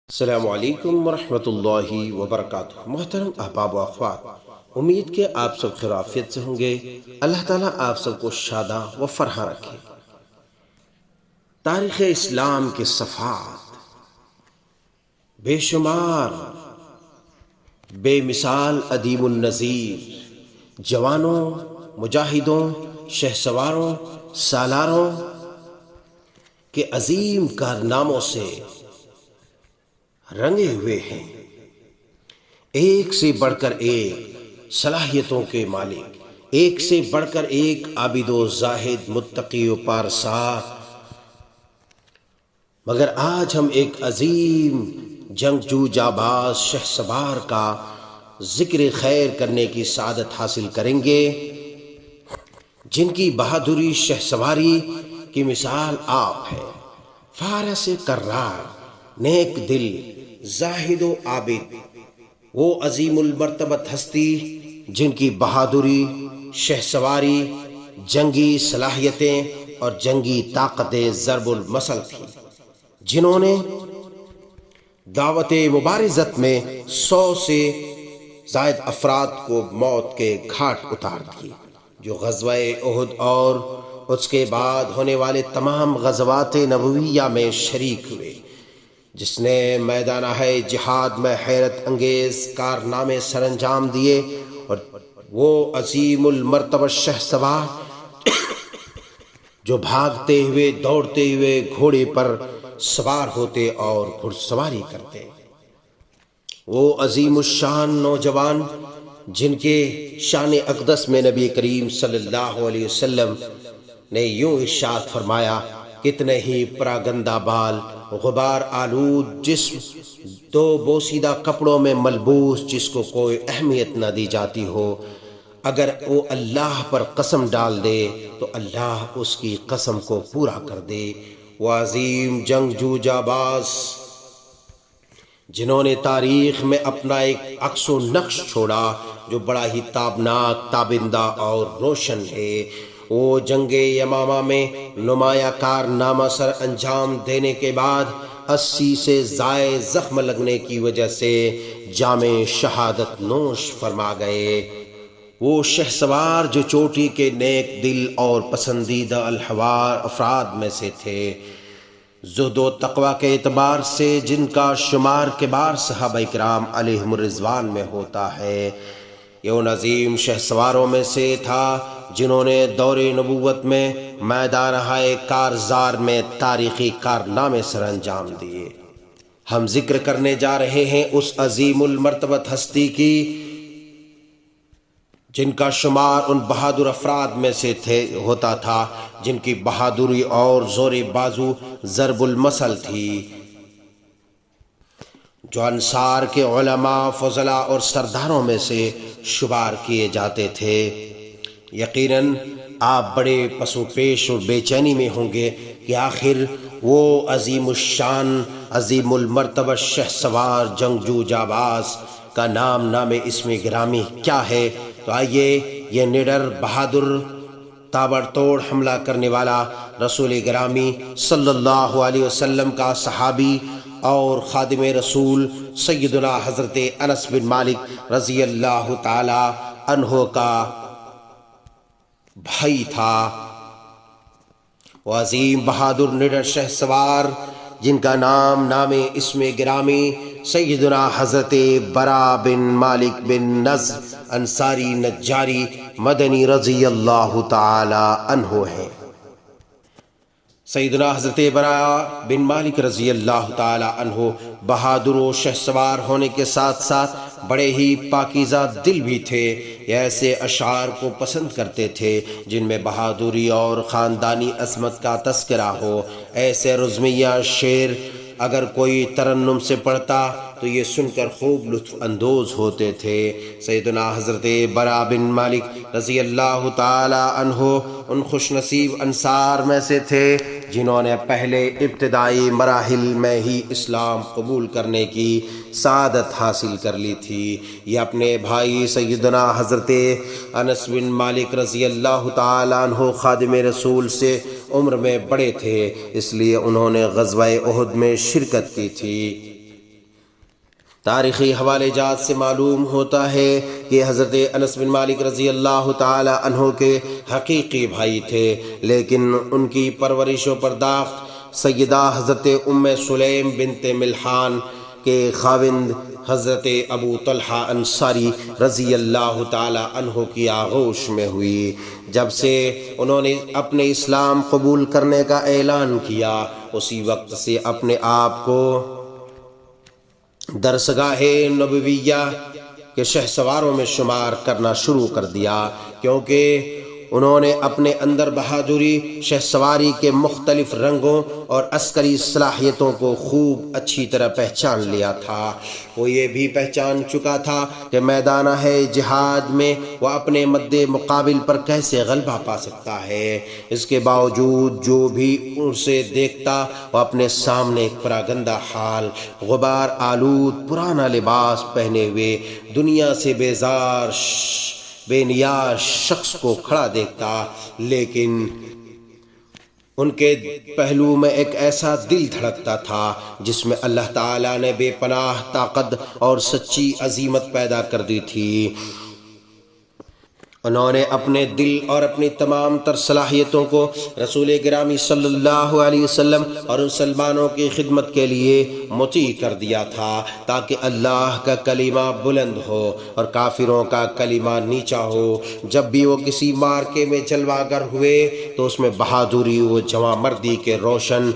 السلام علیکم ورحمۃ اللہ وبرکاتہ۔ محترم احباب و اخوات، امید کہ آپ سب خیر و عافیت سے ہوں گے۔ اللہ تعالیٰ آپ سب کو شاداں و فرحاں رکھے۔ تاریخ اسلام کے صفحات بے شمار، بے مثال، عدیم النظیر جوانوں، مجاہدوں، شہسواروں، سالاروں کے عظیم کارناموں سے رنگے ہوئے ہیں۔ ایک سے بڑھ کر ایک صلاحیتوں کے مالک، ایک سے بڑھ کر ایک عابد و زاہد، متقی و پارسا۔ مگر آج ہم ایک عظیم جنگجو جاباز شہسوار کا ذکر خیر کرنے کی سعادت حاصل کریں گے، جن کی بہادری، شہسواری کی مثال آپ ہے۔ فارس کرار، نیک دل، زاہد و عابد، وہ عظیم المرتبت ہستی جن کی بہادری، شہسواری، جنگی صلاحیتیں اور جنگی طاقتیں ضرب المثل تھی، جنہوں نے دعوت مبارزت میں 100 سے زائد افراد کو موت کے گھاٹ اتار دیے، جو غزوہ احد اور اس کے بعد ہونے والے تمام غزوات نبویہ میں شریک ہوئے، جس نے میدانہ جہاد میں حیرت انگیز کارنامے سر انجام دیے۔ اور وہ عظیم المرتبہ شہسوار جو بھاگتے ہوئے، دوڑتے ہوئے گھوڑے پر سوار ہوتے اور گھڑ سواری کرتے، وہ عظیم الشان نوجوان جن کے شان اقدس میں نبی کریم صلی اللہ علیہ وسلم نے یوں ارشاد فرمایا: کتنے ہی پراگندہ بال، غبار آلود جسم، دو بوسیدہ کپڑوں میں ملبوس، جس کو کوئی اہمیت نہ دی جاتی ہو، اگر وہ اللہ پر قسم ڈال دے تو اللہ اس کی قسم کو پورا کر دے۔ وہ عظیم جنگجو جاباز جنہوں نے تاریخ میں اپنا ایک عکس و نقش چھوڑا جو بڑا ہی تابناک، تابندہ اور روشن ہے۔ وہ جنگ یمامہ میں نمایاں کارنامہ سر انجام دینے کے بعد 80 سے زائد زخم لگنے کی وجہ سے جام شہادت نوش فرما گئے۔ وہ شہسوار جو چوٹی کے نیک دل اور پسندیدہ الحوار افراد میں سے تھے، زہد و تقوی کے اعتبار سے جن کا شمار کبار صحابہ کرام علیہم الرضوان میں ہوتا ہے، یہ ان عظیم شہسواروں میں سے تھا جنہوں نے دور نبوت میں میدانہ کارزار میں تاریخی کارنامے سر انجام دیے۔ ہم ذکر کرنے جا رہے ہیں اس عظیم المرتبت ہستی کی جن کا شمار ان بہادر افراد میں سے ہوتا تھا جن کی بہادری اور زور بازو ضرب المثل تھی، جو انصار کے علماء، فضلاء اور سرداروں میں سے شمار کیے جاتے تھے۔ یقیناً آپ بڑے پسو پیش اور بے چینی میں ہوں گے کہ آخر وہ عظیم الشان، عظیم المرتبہ شہسوار جنگجو جاباز کا نام اسم گرامی کیا ہے؟ تو آئیے یہ نڈر، بہادر، تابڑتوڑ حملہ کرنے والا رسول گرامی صلی اللہ علیہ وسلم کا صحابی اور خادم رسول سیدنا حضرت انس بن مالک رضی اللہ تعالی عنہ کا بھائی تھا۔ وہ عظیم بہادر نڈر شہسوار جن کا نام اسم گرامی سیدنا حضرت برا بن مالک بن نضر انصاری نجاری مدنی رضی اللہ تعالی عنہ ہے۔ سیدنا حضرت برا بن مالک رضی اللہ تعالی عنہ بہادر و شہسوار ہونے کے ساتھ ساتھ بڑے ہی پاکیزہ دل بھی تھے۔ یہ ایسے اشعار کو پسند کرتے تھے جن میں بہادری اور خاندانی عظمت کا تذکرہ ہو۔ ایسے رزمیہ شعر اگر کوئی ترنم سے پڑھتا تو یہ سن کر خوب لطف اندوز ہوتے تھے۔ سیدنا حضرت برا بن مالک رضی اللہ تعالی عنہ ان خوش نصیب انصار میں سے تھے جنہوں نے پہلے ابتدائی مراحل میں ہی اسلام قبول کرنے کی سعادت حاصل کر لی تھی۔ یہ اپنے بھائی سیدنا حضرت انس بن مالک رضی اللہ تعالی عنہ خادم رسول سے عمر میں بڑے تھے، اس لیے انہوں نے غزوہ احد میں شرکت کی تھی۔ تاریخی حوالے جات سے معلوم ہوتا ہے کہ حضرت انس بن مالک رضی اللہ تعالی عنہ کے حقیقی بھائی تھے، لیکن ان کی پرورش و پرداخت سیدہ حضرت ام سلیم بنت ملحان کے خاوند حضرت ابو طلحہ انصاری رضی اللہ تعالی عنہ کی آغوش میں ہوئی۔ جب سے انہوں نے اپنے اسلام قبول کرنے کا اعلان کیا، اسی وقت سے اپنے آپ کو درسگاہ نبویہ کے شہسواروں میں شمار کرنا شروع کر دیا، کیونکہ انہوں نے اپنے اندر بہادری، شہسواری کے مختلف رنگوں اور عسکری صلاحیتوں کو خوب اچھی طرح پہچان لیا تھا۔ وہ یہ بھی پہچان چکا تھا کہ میدانہ جہاد میں وہ اپنے مد مقابل پر کیسے غلبہ پا سکتا ہے۔ اس کے باوجود جو بھی اسے دیکھتا وہ اپنے سامنے ایک پراگندہ حال، غبار آلود پرانا لباس پہنے ہوئے، دنیا سے بیزار بے نیاز شخص کو کھڑا دیکھتا، لیکن ان کے پہلو میں ایک ایسا دل دھڑکتا تھا جس میں اللہ تعالیٰ نے بے پناہ طاقت اور سچی عظمت پیدا کر دی تھی۔ انہوں نے اپنے دل اور اپنی تمام تر صلاحیتوں کو رسول گرامی صلی اللہ علیہ وسلم اور مسلمانوں کی خدمت کے لیے مطیع کر دیا تھا، تاکہ اللہ کا کلمہ بلند ہو اور کافروں کا کلمہ نیچا ہو۔ جب بھی وہ کسی مارکے میں جلوہ گر ہوئے تو اس میں بہادری و جواں مردی کے روشن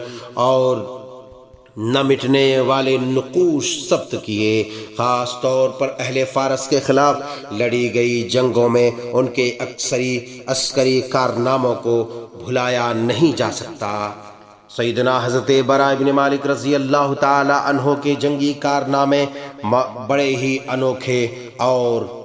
اور نہ مٹنے والے نقوش ثبت کیے۔ خاص طور پر اہل فارس کے خلاف لڑی گئی جنگوں میں ان کے عسکری کارناموں کو بھلایا نہیں جا سکتا۔ سیدنا حضرت براء بن مالک رضی اللہ تعالی عنہ کے جنگی کارنامے بڑے ہی انوکھے اور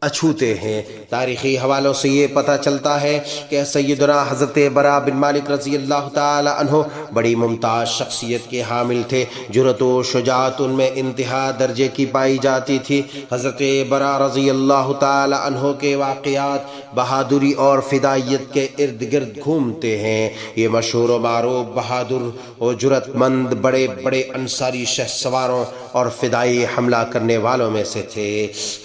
اچھوتے ہیں۔ تاریخی حوالوں سے یہ پتہ چلتا ہے کہ سیدنا حضرت براء بن مالک رضی اللہ تعالی عنہ بڑی ممتاز شخصیت کے حامل تھے۔ جرأت و شجاعت ان میں انتہا درجے کی پائی جاتی تھی۔ حضرت براء رضی اللہ تعالی عنہ کے واقعات بہادری اور فدائیت کے ارد گرد گھومتے ہیں۔ یہ مشہور و معروف بہادر و جرأت مند بڑے بڑے انصاری شہسواروں اور فدائی حملہ کرنے والوں میں سے تھے۔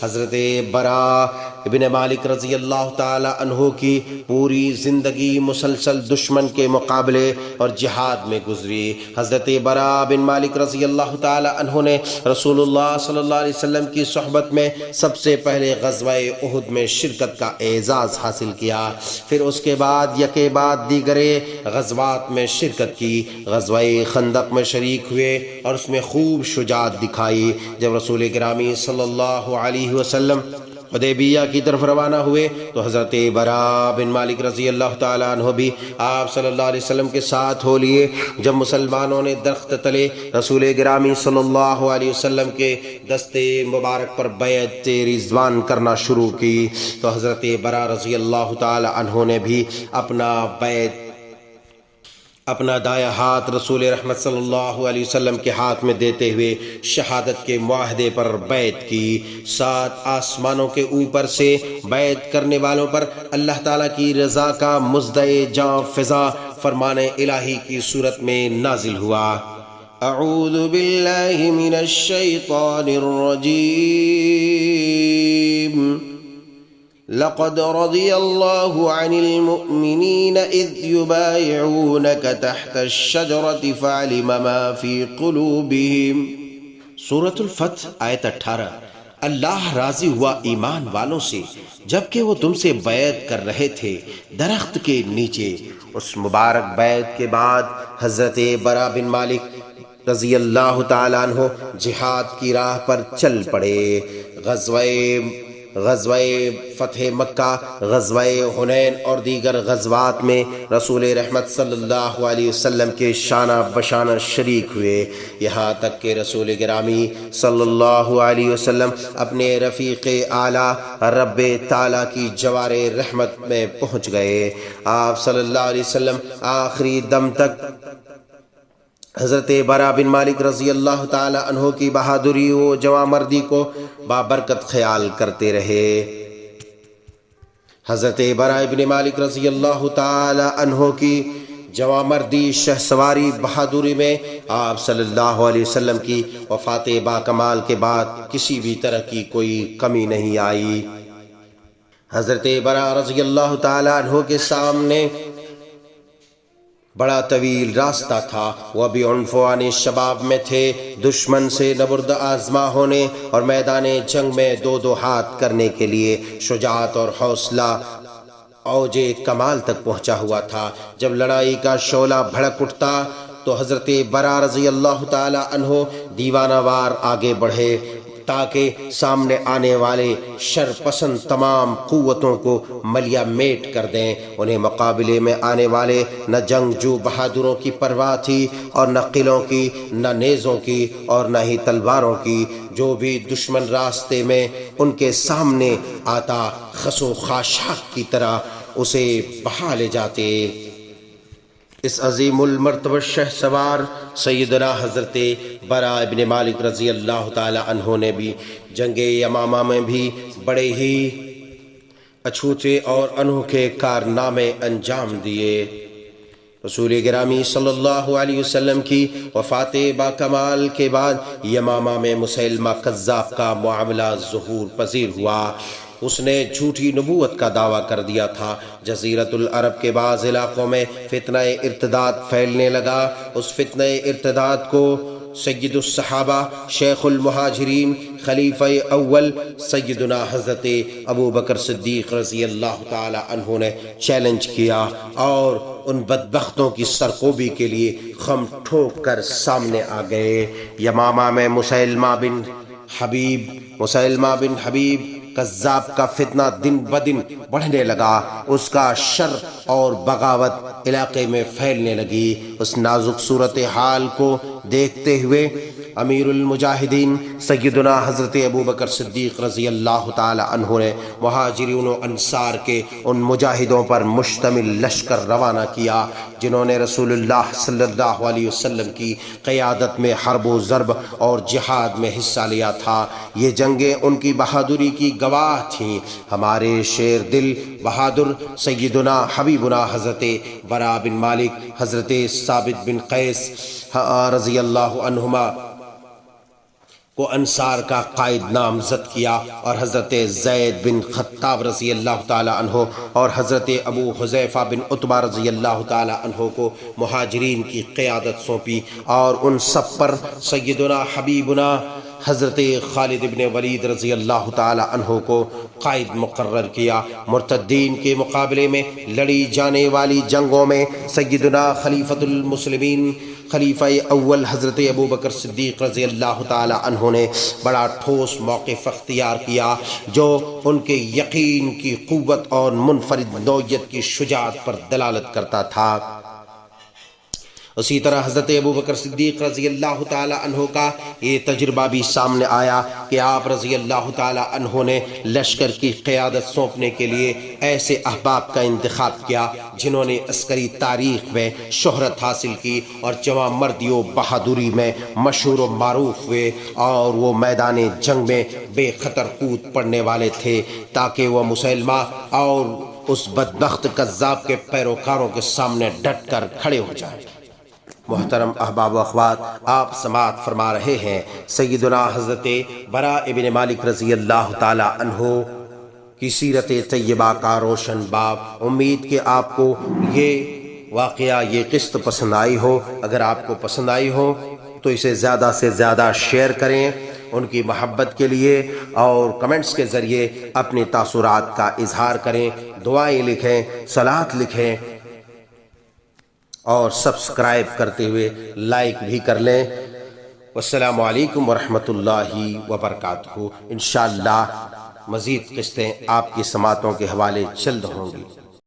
حضرت براء ابن مالک رضی اللہ تعالی عنہ کی پوری زندگی مسلسل دشمن کے مقابلے اور جہاد میں گزری۔ حضرت براء بن مالک رضی اللہ تعالی عنہ نے رسول اللہ صلی اللہ علیہ وسلم کی صحبت میں سب سے پہلے غزوہ احد میں شرکت کا اعزاز حاصل کیا، پھر اس کے بعد یکے بعد دیگرے غزوات میں شرکت کی۔ غزوہ خندق میں شریک ہوئے اور اس میں خوب شجاعت دکھائی۔ جب رسول گرامی صلی اللہ علیہ وسلم حدیبیہ کی طرف روانہ ہوئے تو حضرت براء بن مالک رضی اللہ تعالیٰ عنہ بھی آپ صلی اللہ علیہ وسلم کے ساتھ ہو لیے۔ جب مسلمانوں نے درخت تلے رسول گرامی صلی اللہ علیہ وسلم کے دستے مبارک پر بیعت رضوان کرنا شروع کی تو حضرت براء رضی اللہ تعالیٰ عنہ نے بھی اپنا دایاں ہاتھ رسول رحمت صلی اللہ علیہ وسلم کے ہاتھ میں دیتے ہوئے شہادت کے معاہدے پر بیعت کی۔ 7 آسمانوں کے اوپر سے بیعت کرنے والوں پر اللہ تعالیٰ کی رضا کا مزدۂ جاں فضا فرمان الہی کی صورت میں نازل ہوا۔ اعوذ باللہ من الشیطان الرجیم۔ لقد رضي الله عن المؤمنين إذ يبايعونك تحت الشجرة فعلم ما في قلوبهم۔ سورة الفتح آیت 18۔ اللہ راضی ہوا ایمان والوں سے جبکہ وہ تم سے بیعت کر رہے تھے درخت کے نیچے۔ اس مبارک بیعت کے بعد حضرت براء بن مالک رضی اللہ تعالیٰ عنہ جہاد کی راہ پر چل پڑے۔ غزوہ فتح مکہ، غزوہ حنین اور دیگر غزوات میں رسول رحمت صلی اللہ علیہ وسلم کے شانہ بشانہ شریک ہوئے، یہاں تک کہ رسول گرامی صلی اللہ علیہ وسلم اپنے رفیق اعلیٰ رب تعالیٰ کی جوار رحمت میں پہنچ گئے۔ آپ صلی اللہ علیہ وسلم آخری دم تک حضرت براء بن مالک رضی اللہ تعالی عنہ کی بہادری و جواں مردی کو بابرکت خیال کرتے رہے۔ حضرت براء بن مالک رضی اللہ تعالی عنہ کی جواں مردی، شہ سواری، بہادری میں آپ صلی اللہ علیہ وسلم کی وفات با کمال کے بعد کسی بھی طرح کی کوئی کمی نہیں آئی۔ حضرت برا رضی اللہ تعالی عنہ کے سامنے بڑا طویل راستہ تھا، وہ بھی عنفوان شباب میں تھے، دشمن سے نبرد آزما ہونے اور میدان جنگ میں دو دو ہاتھ کرنے کے لیے شجاعت اور حوصلہ اوج کمال تک پہنچا ہوا تھا۔ جب لڑائی کا شعلہ بھڑک اٹھتا تو حضرت برا رضی اللہ تعالی عنہ دیوانہ وار آگے بڑھے تاکہ سامنے آنے والے شر پسند تمام قوتوں کو ملیا میٹ کر دیں۔ انہیں مقابلے میں آنے والے نہ جنگجو بہادروں کی پرواہ تھی اور نہ قلعوں کی، نہ نیزوں کی اور نہ ہی تلواروں کی۔ جو بھی دشمن راستے میں ان کے سامنے آتا خس و خاشاک کی طرح اسے بہا لے جاتے۔ اس عظیم المرتبہ شہ سوار سیدنا حضرت برا ابن مالک رضی اللہ تعالی عنہ نے بھی جنگ یمامہ میں بھی بڑے ہی اچھوتے اور انوکھے کارنامے انجام دیے۔ رسول گرامی صلی اللہ علیہ وسلم کی وفات با کمال کے بعد یمامہ میں مسیلمہ کذاب کا معاملہ ظہور پذیر ہوا۔ اس نے جھوٹی نبوت کا دعویٰ کر دیا تھا۔ جزیرۃ العرب کے بعض علاقوں میں فتنہ ارتداد پھیلنے لگا۔ اس فتنہ ارتداد کو سید الصحابہ، شیخ المہاجرین، خلیفہ اول سیدنا حضرت ابو بکر صدیق رضی اللہ تعالی عنہ نے چیلنج کیا اور ان بدبختوں کی سرکوبی کے لیے خم ٹھوک کر سامنے آ گئے۔ یمامہ میں مسیلمہ بن حبیب کذاب کا فتنہ دن بدن بڑھنے لگا۔ اس کا شر اور بغاوت علاقے میں پھیلنے لگی۔ اس نازک صورتحال کو دیکھتے ہوئے امیر المجاہدین سیدنا حضرت ابو بکر صدیق رضی اللہ تعالی عنہ نے مہاجرین و انصار کے ان مجاہدوں پر مشتمل لشکر روانہ کیا جنہوں نے رسول اللہ صلی اللہ علیہ وسلم کی قیادت میں حرب و ضرب اور جہاد میں حصہ لیا تھا۔ یہ جنگیں ان کی بہادری کی گواہ تھیں۔ ہمارے شیر دل بہادر سیدنا حبیبنا حضرت برا بن مالک، حضرت ثابت بن قیس رضی اللہ عنہما کو انصار کا قائد نامزد کیا اور حضرت زید بن خطاب رضی اللہ تعالی عنہ اور حضرت ابو حذیفہ بن عتبہ رضی اللہ تعالی عنہ کو مہاجرین کی قیادت سونپی اور ان سب پر سیدنا حبیبنا حضرت خالد بن ولید رضی اللہ تعالی عنہ کو قائد مقرر کیا۔ مرتدین کے مقابلے میں لڑی جانے والی جنگوں میں سیدنا خلیفۃ المسلمین خلیفہ اول حضرت ابو بکر صدیق رضی اللہ تعالی عنہ نے بڑا ٹھوس موقف اختیار کیا جو ان کے یقین کی قوت اور منفرد نوعیت کی شجاعت پر دلالت کرتا تھا۔ اسی طرح حضرت ابو بکر صدیق رضی اللہ تعالی عنہ کا یہ تجربہ بھی سامنے آیا کہ آپ رضی اللہ تعالی عنہ نے لشکر کی قیادت سونپنے کے لیے ایسے احباب کا انتخاب کیا جنہوں نے عسکری تاریخ میں شہرت حاصل کی اور جواں مردی و بہادری میں مشہور و معروف ہوئے، اور وہ میدان جنگ میں بے خطر کود پڑنے والے تھے تاکہ وہ مسیلمہ اور اس بدبخت کذاب کے پیروکاروں کے سامنے ڈٹ کر کھڑے ہو جائیں۔ محترم احباب و اخوات، آپ سماعت فرما رہے ہیں سیدنا حضرت برا ابن مالک رضی اللہ تعالی عنہ کی سیرت طیبہ کا روشن باب۔ امید کہ آپ کو یہ واقعہ، یہ قسط پسند آئی ہو۔ اگر آپ کو پسند آئی ہو تو اسے زیادہ سے زیادہ شیئر کریں ان کی محبت کے لیے، اور کمنٹس کے ذریعے اپنے تاثرات کا اظہار کریں، دعائیں لکھیں، صلوات لکھیں، اور سبسکرائب کرتے ہوئے لائک بھی کر لیں۔ والسلام علیکم ورحمۃ اللہ وبرکاتہ۔ انشاءاللہ مزید قسطیں آپ کی سماعتوں کے حوالے جلد ہوں گی۔